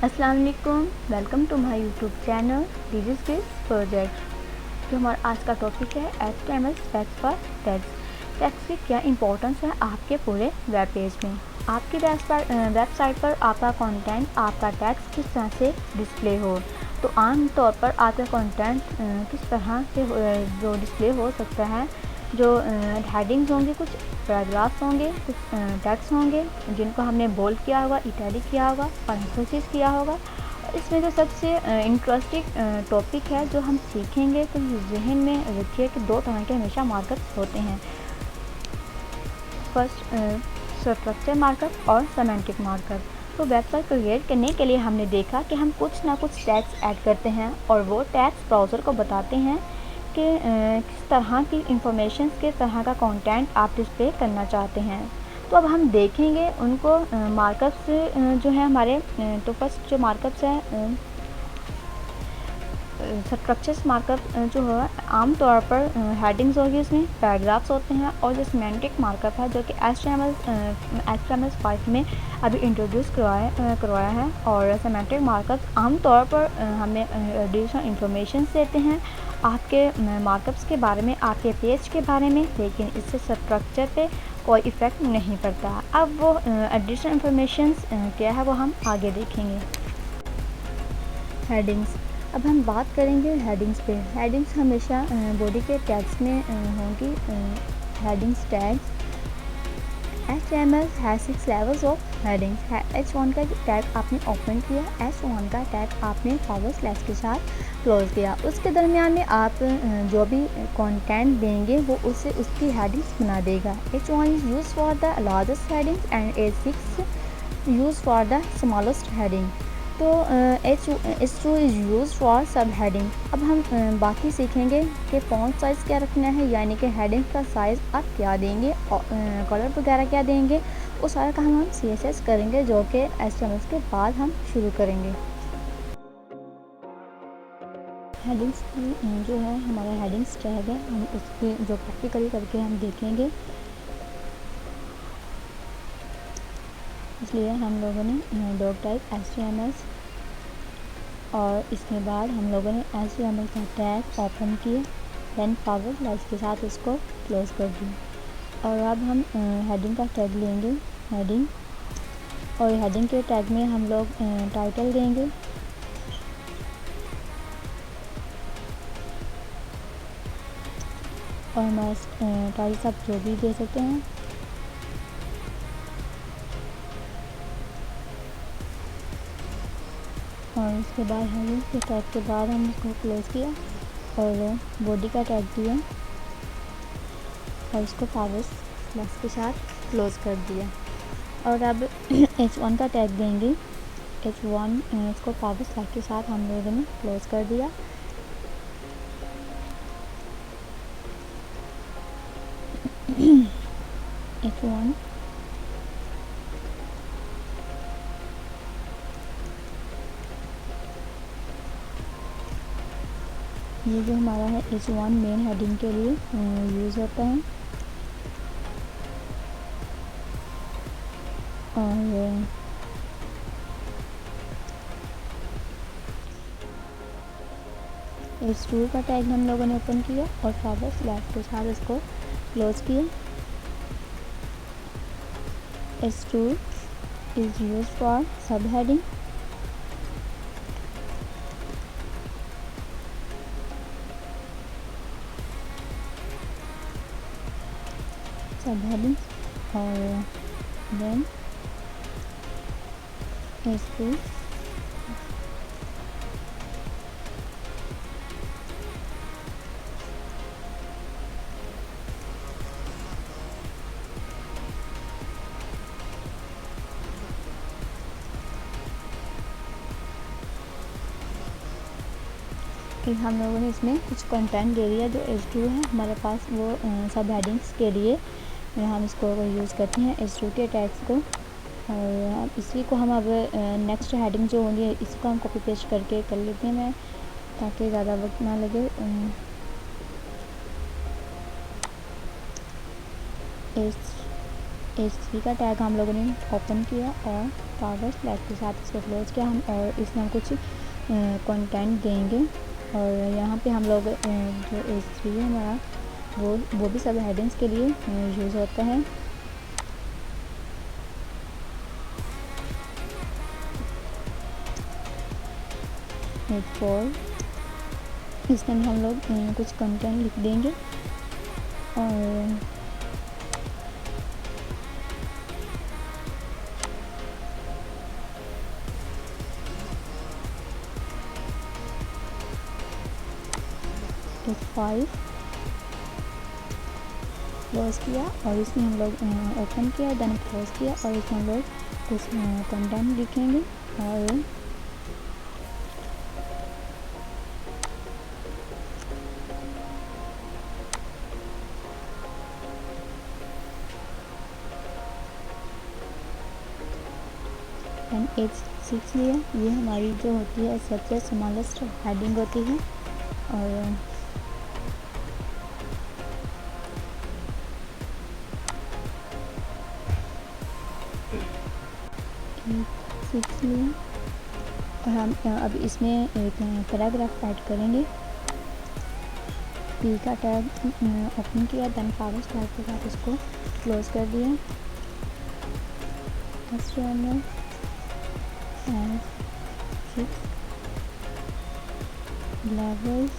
अस्सलाम वालेकुम, welcome to my YouTube channel digital skills project. जो हमारा आज का टॉपिक है HTML tags for tags. Tags की क्या इंपॉर्टेंस है आपके पूरे वेब पेज में। आपकी वेबसाइट पर आपका कंटेंट, आपका टैग्स किस तरह से डिस्प्ले हो। तो आम तौर पर आपका कंटेंट किस तरह से जो डिस्प्ले हो सकता है। जो हेडिंग्स होंगे, कुछ पैराग्राफ्स होंगे, कुछ टैग्स होंगे जिनको हमने बोल्ड किया होगा, इटैलिक किया होगा, पैरेंथेसिस किया होगा। इसमें जो सबसे इंटरेस्टिंग टॉपिक है जो हम सीखेंगे, तो जहन में रखिए कि दो तरह के हमेशा मार्कअप होते हैं। फर्स्ट स्ट्रक्चर मार्कअप और सेमेंटिक मार्कअप। तो वेबसाइट क्रिएट करने के लिए हमने देखा कि हम कुछ ना कुछ टैग्स ऐड करते हैं और वो टैग्स ब्राउज़र को बताते हैं कि किस तरह की इंफॉर्मेशन, किस तरह का कंटेंट आप डिस्प्ले करना चाहते हैं। तो अब हम देखेंगे उनको मार्कअप्स जो है हमारे। तो फर्स्ट जो मार्कअप्स है स्ट्रक्चर्स मार्कअप जो है आमतौर पर हेडिंग्स होगी, उसमें पैराग्राफ्स होते हैं। और जो सिमेंटिक मार्कअप है जो कि HTML5 में अभी इंट्रोड्यूस करवाया है। और सिमेंटिक मार्कअप आमतौर पर हमें एडिशनल इंफॉर्मेशन देते हैं आपके मार्कअप्स के बारे में, आपके पेज के बारे में, लेकिन इससे स्ट्रक्चर पे कोई इफ़ेक्ट नहीं पड़ता। अब वो एडिशनल इंफॉर्मेशन क्या है वो हम आगे देखेंगे। हेडिंग्स। अब हम बात करेंगे हेडिंग्स पे। हेडिंग्स हमेशा बॉडी के टैग्स में होंगी। हेडिंग्स टैग्स HTML है 6 लेवल्स ऑफ हेडिंग्स है। H1 का टैग आपने ओपन किया, H1 का टैग आपने फॉरवर्ड स्लैश के साथ क्लोज किया। उसके दरमियान में आप जो भी कंटेंट देंगे वो उससे उसकी हेडिंग्स बना देगा। H1 is use for the largest headings and H6 use for the smallest heading. तो H2 इज़ यूज फॉर सब हेडिंग। अब हम बाकी सीखेंगे कि फॉन्ट साइज़ क्या रखना है, यानी कि हेडिंग का साइज़ आप क्या देंगे और कलर वगैरह क्या देंगे। वो सारा काम हम CSS करेंगे, जो कि HTML के बाद हम शुरू करेंगे। हेडिंग्स की जो है हमारा हेडिंग्स टैग है, हम उसकी जो प्रैक्टिकली करके हम देखेंगे, इसलिए हम लोगों ने डॉग टाइप HTML और इसके बाद हम लोगों ने HTML का टैग ओपन किया, देन फॉरवर्ड स्लैश के साथ इसको क्लोज कर दिया। और अब हम हेडिंग का टैग लेंगे, हेडिंग, और हेडिंग के टैग में हम लोग टाइटल देंगे, और हमारे टाइटल आप जो भी दे सकते हैं। और उसके बाद हेडिंग के टैग के बाद हम इसको क्लोज किया और बॉडी का टैग दिया और इसको फॉरवर्ड स्लैश के साथ क्लोज कर दिया। और अब H1 का टैग देंगे, H1 इसको फॉरवर्ड स्लैश के साथ हम लोगों ने क्लोज कर दिया। H1 ये जो हमारा है H1 मेन हेडिंग के लिए यूज़ होता है। और H2 का टैग हम लोगों ने ओपन किया और फॉरवर्ड स्लैश के साथ इसको क्लोज किया। H2 is used for subheading, और then H2 कि हम लोगों ने इसमें कुछ कंटेंट दे दिया। जो H2 है हमारे पास वो सब हेडिंग्स के लिए हम इसको यूज़ करते हैं H2 के टैग्स को। और इसी को हम अब नेक्स्ट हेडिंग जो होंगी इसको हम कॉपी पेस्ट करके कर लेते हैं मैं, ताकि ज़्यादा वक्त ना लगे। H3 का टैग हम लोगों ने ओपन किया और पावर स्लैश के साथ इसको क्लोज किया हम, और इसमें हम कुछ कंटेंट देंगे। और यहाँ पे हम लोग जो H3 है हमारा वो भी सब हेडिंग्स के लिए यूज़ होता है। H4 इसमें हम लोग कुछ कंटेंट लिख देंगे। और H5 क्लोज किया और इसमें हम लोग ओपन किया, देन क्लोज किया और इसमें हम लोग कुछ कंटेंट लिखेंगे। और H6 लिया, ये हमारी जो होती है सबसे स्मॉलेस्ट हेडिंग होती है। और H6 लिया और हम अब इसमें एक पैराग्राफ ऐड करेंगे। P का टैग ओपन किया, देन पावर स्लैश के साथ इसको क्लोज कर दिया। HTML and 6 levels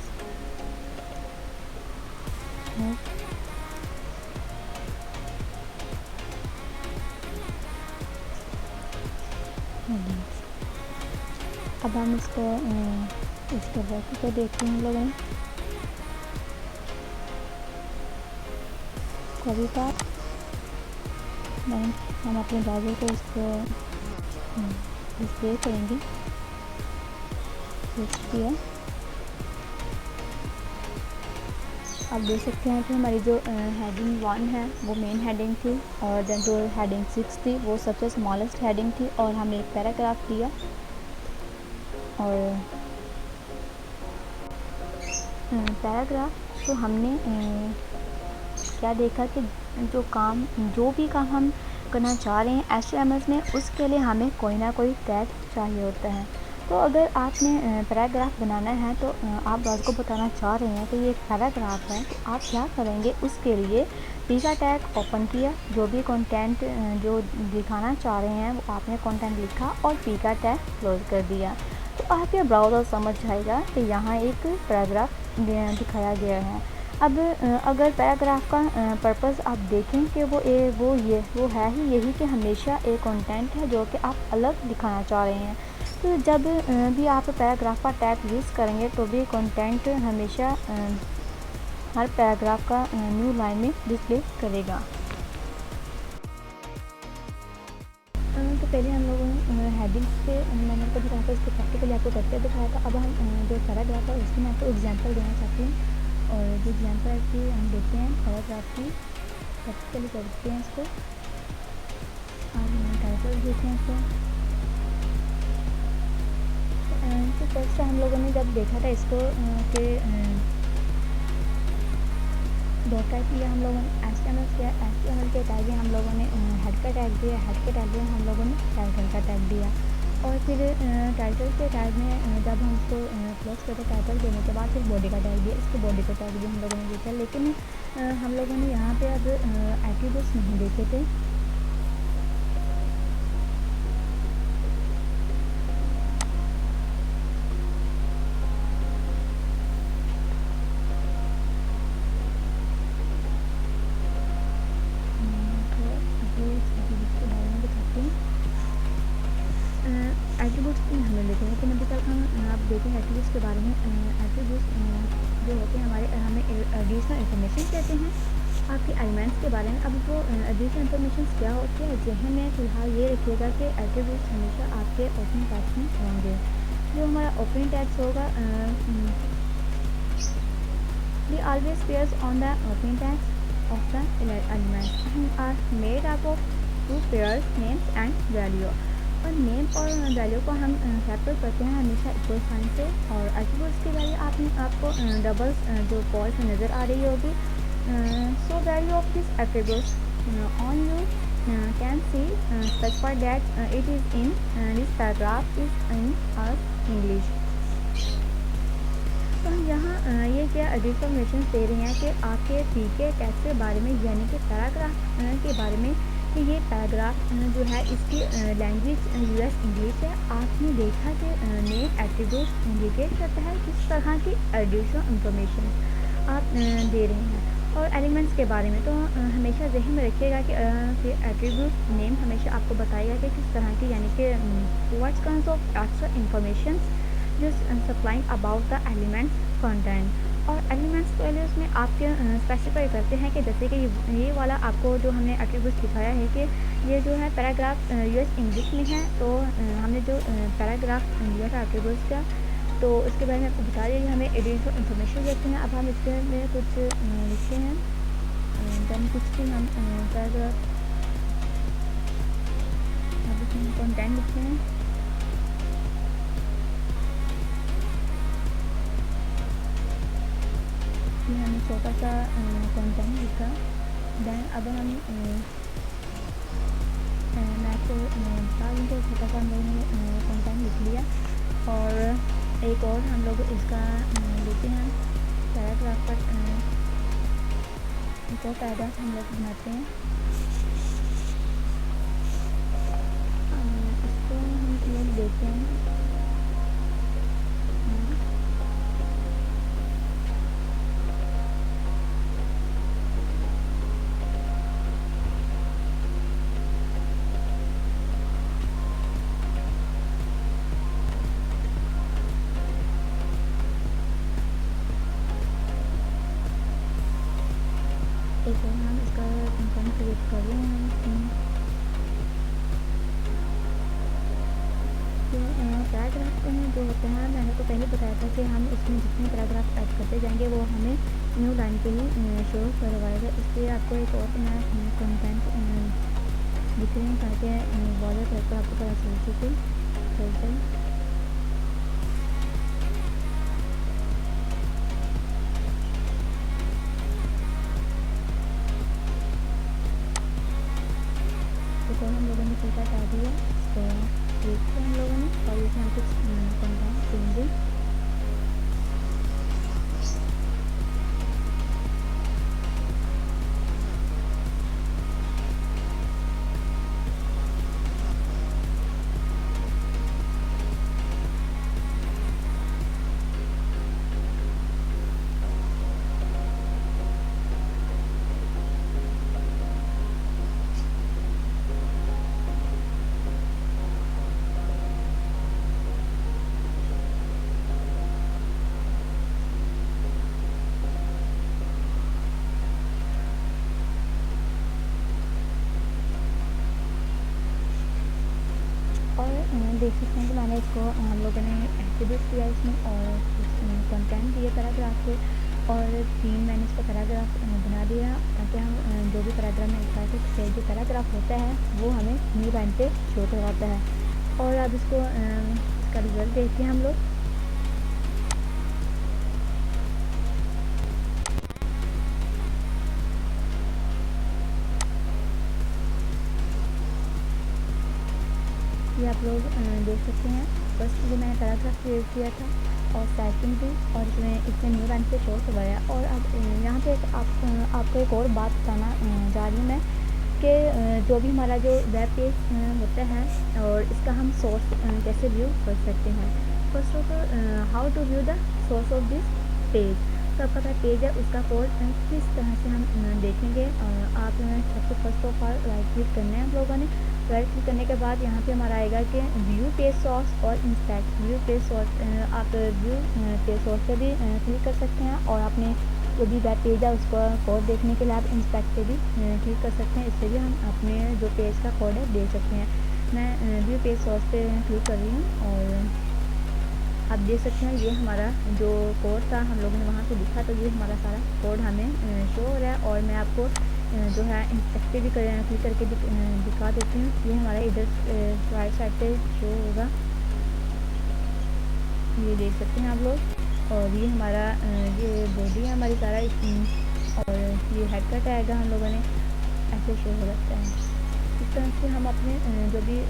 of headings। अब हम इसको वर्क को देखते हैं हम लोगों ने कभी का हम अपने ब्राउज़र को इसको डिस्प्ले करेंगे। किया आप देख सकते हैं कि हमारी जो हेडिंग 1 है वो मेन हेडिंग थी, और देन जो हेडिंग 6 थी वो सबसे स्मॉलेस्ट हेडिंग थी, और हमने एक पैराग्राफ दिया। और पैराग्राफ तो हमने क्या देखा कि जो भी काम हम करना चाह रहे हैं HTML में, उसके लिए हमें कोई ना कोई टैग चाहिए होता है। तो अगर आपने पैराग्राफ बनाना है तो आप ब्राउज़र को बताना चाह रहे हैं कि ये एक पैराग्राफ है, तो आप क्या करेंगे, उसके लिए P का टैग ओपन किया, जो भी कंटेंट जो दिखाना चाह रहे हैं वो आपने कंटेंट लिखा और P का टैग क्लोज कर दिया। तो आपके ब्राउज़र समझ जाएगा कि यहाँ एक पैराग्राफ दिखाया गया है। अब अगर पैराग्राफ का पर्पस आप देखें कि वो है ही यही कि हमेशा एक कंटेंट है जो कि आप अलग दिखाना चाह रहे हैं। तो जब भी आप पैराग्राफ का टैग यूज़ करेंगे तो भी कंटेंट हमेशा हर पैराग्राफ का न्यू लाइन में डिस्प्ले करेगा। तो पहले हम लोगों ने हेडिंग्स पे मैंने आपको दिखाया था, इसको प्रैक्टिकली आपको करके दिखाया था। अब हम जो पैराग्राफ है उसकी मैं आपको एग्जांपल देना चाहती हूँ, और जो एग्जांपल है कि हम देखते हैं पैराग्राफ की प्रैक्टिकली करते हैं इसको। और टाइटल देखते हैं इसको। तो फर्स्ट हम लोगों ने जब देखा था इसको कि दो टाइप लिया हम लोगों ने, HTML के टैग हम लोगों ने हेड का टैग दिया, हेड के टैग में हम लोगों ने टाइटल का टैग दिया। और फिर टाइटल के टैग में जब हम इसको क्लोज करते टाइटल देने के बाद फिर बॉडी का टैग दिया, इसके बॉडी का टैग भी हम लोगों ने देखा। लेकिन हम लोगों ने यहाँ पे अब एट्रीब्यूट्स नहीं देखे थे। एट्रीब्यूट्स हमें लेते हैं, लेकिन अभी तक हम आप देखें एट्रीब्यूट्स के बारे में। एट्रीब्यूट्स जो होते हैं हमारे हमें एडिशनल इन्फॉर्मेशन देते हैं आपके एलिमेंट्स के बारे में। अब वो एडिशनल इन्फॉर्मेशन क्या होती है, जहन में फ़िलहाल ये रखिएगा कि एट्रीब्यूट्स हमेशा आपके ओपनिंग टैग्स में होंगे। जो हमारा ओपनिंग टैग्स होगा we always pairs on the opening tags of the elements are made up of 2 pairs names and value. और नेम और वैल्यू को हम सेपरेट करते हैं हमेशा इक्वल साइन से। और एट्रीब्यूट्स की वैल्यू आपको डबल्स जो कॉल में नज़र आ रही होगी। So value of this attributes on you can see specify that it is in this paragraph is in English. तो हम यहाँ ये क्या डिफॉर्मेशन दे रहे हैं कि आपके पी के टेक्स्ट के बारे में, यानी कि पैराग्राफ के बारे में, कि ये पैराग्राफ जो है इसकी लैंग्वेज यूएस इंग्लिश है। आपने देखा कि नेम एट्रीब्यूट इंडिकेट करता है किस तरह की एडिशनल इंफॉर्मेशन आप दे रहे हैं। और एलिमेंट्स के बारे में तो हमेशा जहन में रखिएगा कि एट्रीब्यूट नेम हमेशा आपको बताएगा कि किस तरह की, यानी कि what's kinds of extra information जो supplying about the elements content. और एलिमेंट्स वैल्यूज़ में आपके स्पेसिफाई करते हैं कि जैसे कि ये वाला आपको जो हमने एट्रीब्यूट दिखाया है कि ये जो है पैराग्राफ यूएस इंग्लिश में है, तो हमने जो पैराग्राफ दिया था एट्रीब्यूट्स का, तो उसके बारे में आपको बता रही है हमें एडिशनल इन्फॉर्मेशन देते हैं। अब हम इसके में कुछ लिखते हैं, देन कुछ भी हम पैराग्राफ अब इसमें कंटेंट लिखते हैं। ये हमने छोटा सा कंटेंट लिखा। देन अब हम मैं आपको बता दूँ तो छोटा सा हम लोगों ने कंटेंट लिख लिया। और एक और हम लोग इसका लेते हैं पैराग्राफ पर, एक और पैराग्राफ हम लोग बनाते हैं। इसको हम लोग देखते हैं। एक और हम इसका कंटेंट क्रिएट कर रहे हैं। तो पैराग्राफ जो होते हैं, मैंने तो पहले बताया था कि हम इसमें जितने पैराग्राफ ऐड करते जाएंगे वो हमें न्यू लाइन पे ही शो करवाएगा। इसलिए आपको एक और मैं कंटेंट दिख रही हूँ ताकि बॉर्डर करके आपको पता चल सके कैसे। तो हम लोगों ने ठीक हटा दिया, तो देखते हैं हम लोगों ने, और इसमें हम कुछ कंटेंट देंगे। देख सकते हैं कि मैंने इसको हम लोगों ने एट्रीब्यूट्स दिया इसमें, और कंटेंट दिए पैराग्राफ के, और 3 मैंने इसका पैराग्राफ बना दिया ताकि हम जो भी पैराग्राफ में लिखा है जो पैराग्राफ होता है वो हमें न्यू लाइन पे शो करवाता है। और अब इसको इसका रिजल्ट देखते हैं हम लोग। ये आप लोग देख सकते हैं, फर्स्ट जो मैंने पैराग्राफ क्रिएट किया था और सेकंड भी, और इसमें न्यू लाइन पे शो करवाया। और अब यहाँ पे आपको एक और बात बताना जा रही हूँ मैं कि जो भी हमारा जो वेब पेज होता है और इसका हम सोर्स कैसे व्यू कर सकते हैं। First of all how to view the source of this page. तो आपका जो पेज है उसका कोड किस तरह से हम देखेंगे। आप सबसे first of all right click करना है हम लोगों ने। राइट क्लिक करने के बाद यहाँ पे हमारा आएगा कि व्यू पेज सोर्स और इंस्पेक्ट व्यू पेज सोर्स। आप व्यू पेज सोर्स पे भी क्लिक कर सकते हैं, और आपने जो भी वेब पेज है उसका कोड देखने के लिए आप इंस्पेक्ट पे भी क्लिक कर सकते हैं। इससे भी हम अपने जो पेज का कोड है दे सकते हैं। मैं व्यू पेज सोर्स पे क्लिक कर रही हूँ, और आप देख सकते हैं ये हमारा जो कोड था हम लोगों ने वहाँ पे लिखा, तो ये हमारा सारा कोड हमें शो हो रहा है। और मैं आपको जो है इंस्पेक्ट पे भी क्लिक करके दिखा देती हूँ। ये हमारा इधर राइट साइड पे शो होगा, ये देख सकते हैं आप लोग। और ये हमारा ये बॉडी है हमारी सारा, और ये हेड का टैग है हम लोगों ने ऐसे शो हो जाता है। तरह से हम अपने जो भी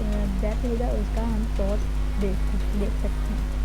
वेब पेज है उसका हम सोर्स देख सकते हैं।